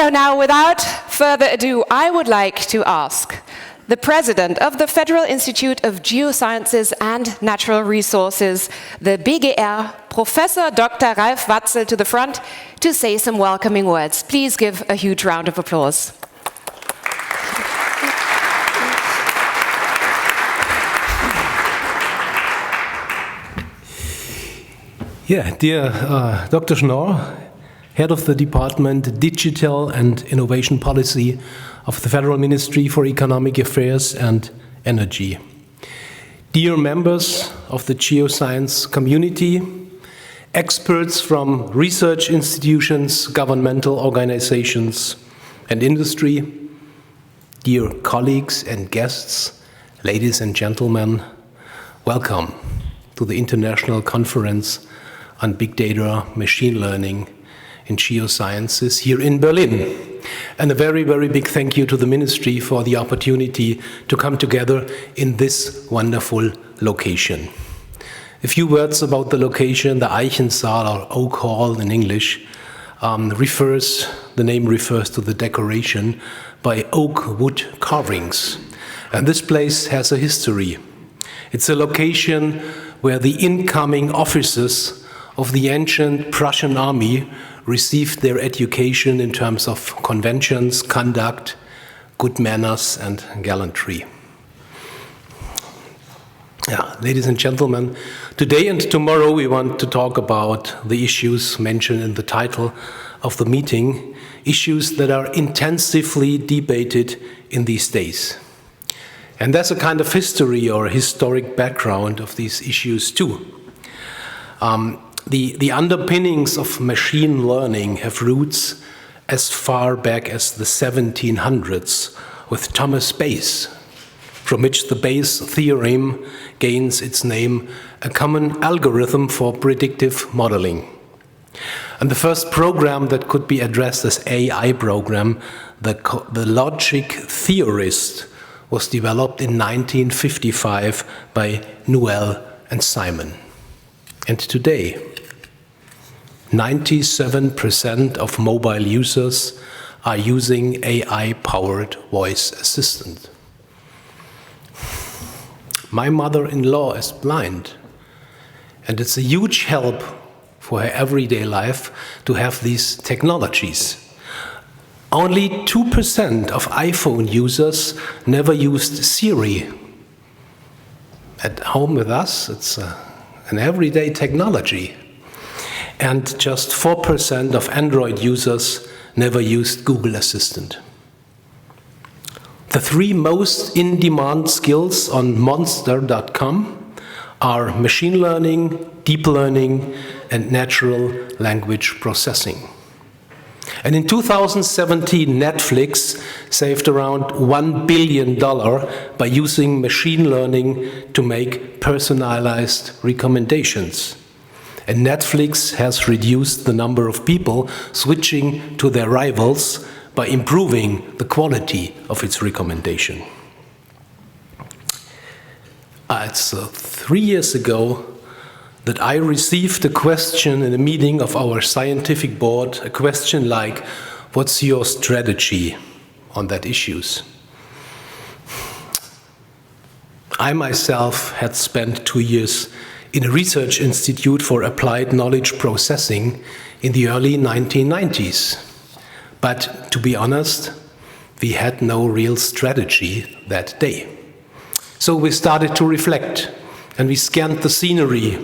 So now, without further ado, I would like to ask the President of the Federal Institute of Geosciences and Natural Resources, the BGR, Professor Dr. Ralf Watzel, to the front to say some welcoming words. Please give a huge round of applause. Yeah, dear Dr. Schnorr, Head of the Department Digital and Innovation Policy of the Federal Ministry for Economic Affairs and Energy. Dear members of the geoscience community, experts from research institutions, governmental organizations, and industry, dear colleagues and guests, ladies and gentlemen, welcome to the International Conference on Big Data, Machine Learning in Geosciences here in Berlin. And a very, very big thank you to the Ministry for the opportunity to come together in this wonderful location. A few words about the location. The Eichensaal, or Oak Hall in English, the name refers to the decoration by oak wood carvings. And this place has a history. It's a location where the incoming officers of the ancient Prussian army received their education in terms of conventions, conduct, good manners, and gallantry. Yeah, ladies and gentlemen, today and tomorrow we want to talk about the issues mentioned in the title of the meeting, issues that are intensively debated in these days. And there's a kind of history or historic background of these issues too. The underpinnings of machine learning have roots as far back as the 1700s with Thomas Bayes, from which the Bayes theorem gains its name, a common algorithm for predictive modeling. And the first program that could be addressed as AI program, the logic theorist, was developed in 1955 by Newell and Simon. And today, 97% of mobile users are using AI-powered voice assistant. My mother-in-law is blind, and it's a huge help for her everyday life to have these technologies. Only 2% of iPhone users never used Siri. At home with us, it's an everyday technology. And just 4% of Android users never used Google Assistant. The three most in-demand skills on monster.com are machine learning, deep learning, and natural language processing. And in 2017, Netflix saved around $1 billion by using machine learning to make personalized recommendations. And Netflix has reduced the number of people switching to their rivals by improving the quality of its recommendation. It's 3 years ago that I received a question in a meeting of our scientific board, a question like, what's your strategy on that issues? I myself had spent 2 years in a research institute for applied knowledge processing in the early 1990s. But to be honest, we had no real strategy that day. So we started to reflect, and we scanned the scenery,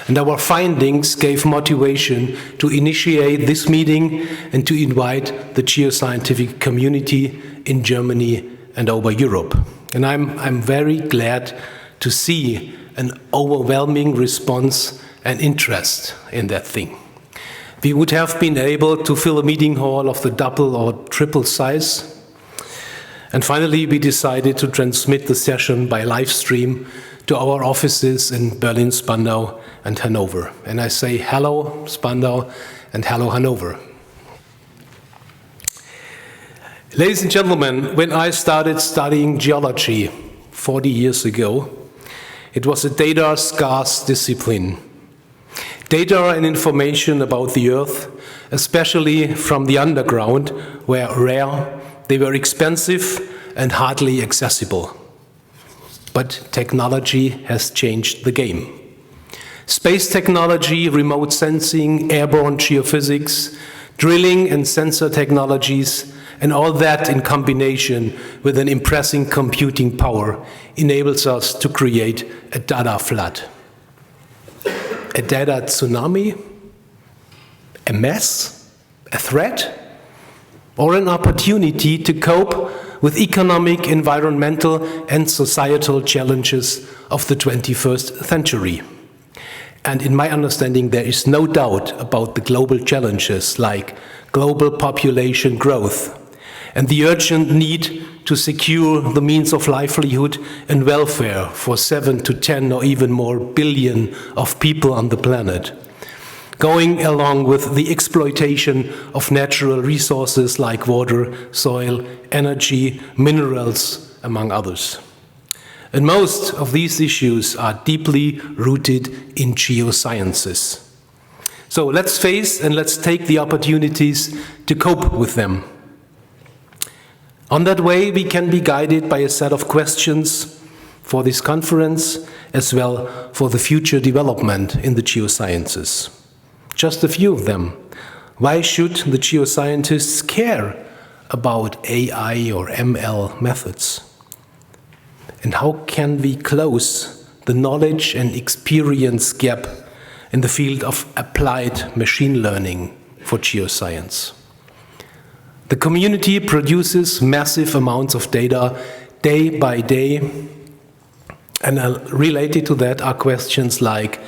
and our findings gave motivation to initiate this meeting and to invite the geoscientific community in Germany and over Europe. And I'm very glad to see an overwhelming response and interest in that thing. We would have been able to fill a meeting hall of the double or triple size. And finally, we decided to transmit the session by live stream to our offices in Berlin, Spandau, and Hanover. And I say hello, Spandau, and hello, Hanover. Ladies and gentlemen, when I started studying geology 40 years ago, it was a data-scarce discipline. Data and information about the Earth especially from the underground, were rare, they were expensive and hardly accessible. But technology has changed the game. Space technology, remote sensing, airborne geophysics, drilling and sensor technologies, and all that in combination with an impressive computing power enables us to create a data flood. A data tsunami? A mess? A threat? Or an opportunity to cope with economic, environmental, and societal challenges of the 21st century? And in my understanding, there is no doubt about the global challenges like global population growth and the urgent need to secure the means of livelihood and welfare for 7 to 10 or even more billion of people on the planet, going along with the exploitation of natural resources like water, soil, energy, minerals, among others. And most of these issues are deeply rooted in geosciences. So let's face and let's take the opportunities to cope with them. On that way, we can be guided by a set of questions for this conference, as well for the future development in the geosciences. Just a few of them. Why should the geoscientists care about AI or ML methods? And how can we close the knowledge and experience gap in the field of applied machine learning for geoscience? The community produces massive amounts of data day by day, and related to that are questions like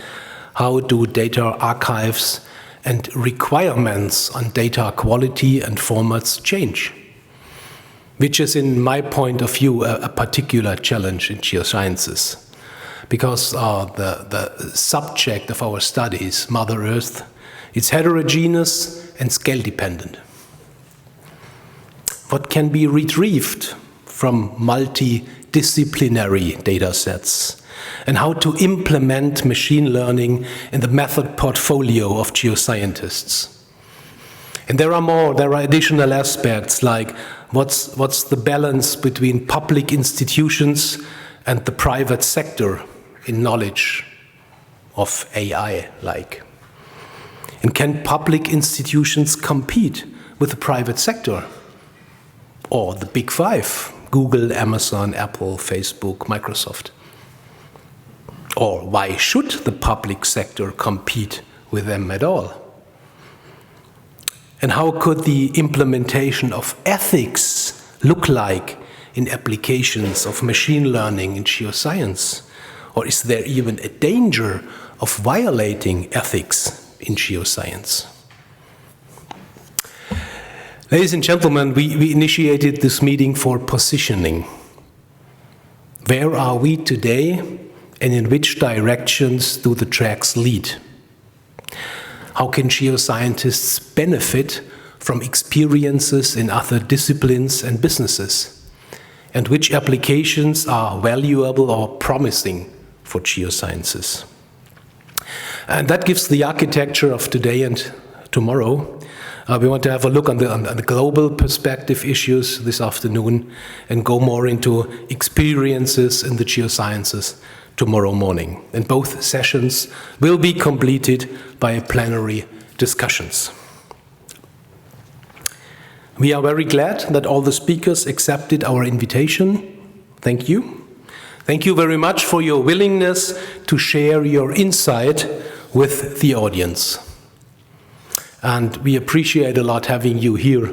how do data archives and requirements on data quality and formats change? Which is, in my point of view, a particular challenge in geosciences. Because the subject of our studies, Mother Earth, is heterogeneous and scale-dependent. What can be retrieved from multidisciplinary data sets, and how to implement machine learning in the method portfolio of geoscientists? And there are additional aspects like what's the balance between public institutions and the private sector in knowledge of AI like? And can public institutions compete with the private sector? Or the big five, Google, Amazon, Apple, Facebook, Microsoft? Or why should the public sector compete with them at all? And how could the implementation of ethics look like in applications of machine learning in geoscience? Or is there even a danger of violating ethics in geoscience? Ladies and gentlemen, we initiated this meeting for positioning. Where are we today, and in which directions do the tracks lead? How can geoscientists benefit from experiences in other disciplines and businesses? And which applications are valuable or promising for geosciences? And that gives the architecture of today and tomorrow. We want to have a look on the global perspective issues this afternoon and go more into experiences in the geosciences tomorrow morning. And both sessions will be completed by plenary discussions. We are very glad that all the speakers accepted our invitation. Thank you. Thank you very much for your willingness to share your insight with the audience. And we appreciate a lot having you here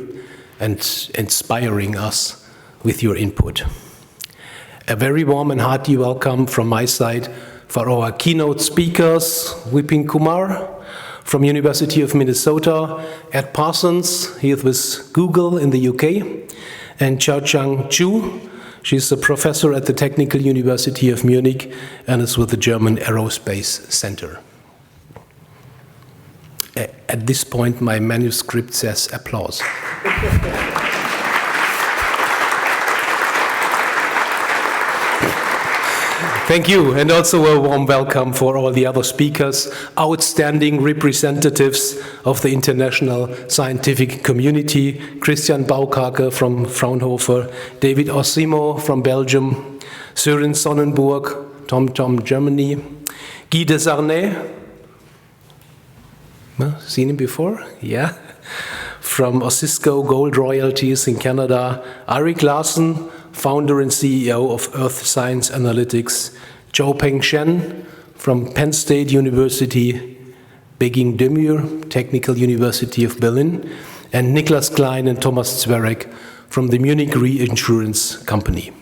and inspiring us with your input. A very warm and hearty welcome from my side for our keynote speakers, Vipin Kumar from University of Minnesota, Ed Parsons, he is with Google in the UK, and Xiaochang Zhu. She's a professor at the Technical University of Munich and is with the German Aerospace Center. At this point, my manuscript says applause. Thank you, and also a warm welcome for all the other speakers, outstanding representatives of the international scientific community, Christian Baukake from Fraunhofer, David Osimo from Belgium, Søren Sonnenburg, TomTom Germany, Guy Desarnais, seen him before? Yeah. From Osisco Gold Royalties in Canada, Arik Larsen, founder and CEO of Earth Science Analytics, Zhou Peng Shen from Penn State University, Begin Demir, Technical University of Berlin, and Niklas Klein and Thomas Zwerek from the Munich Reinsurance Company.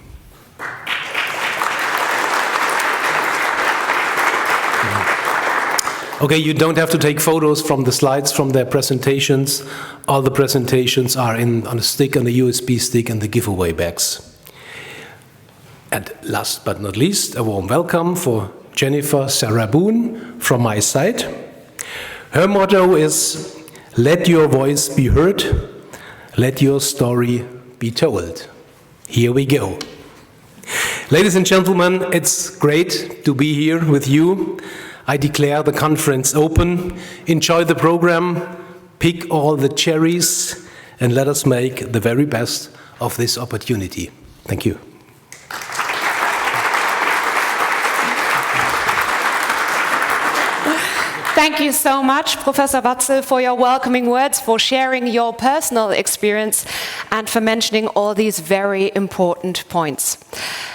Okay, you don't have to take photos from the slides from their presentations. All the presentations are on a stick, on a USB stick, and the giveaway bags. And last but not least, a warm welcome for Jennifer Saraboon from my side. Her motto is, "Let your voice be heard, let your story be told." Here we go. Ladies and gentlemen, it's great to be here with you. I declare the conference open. Enjoy the program, pick all the cherries, and let us make the very best of this opportunity. Thank you. Thank you so much, Professor Watzel, for your welcoming words, for sharing your personal experience, and for mentioning all these very important points.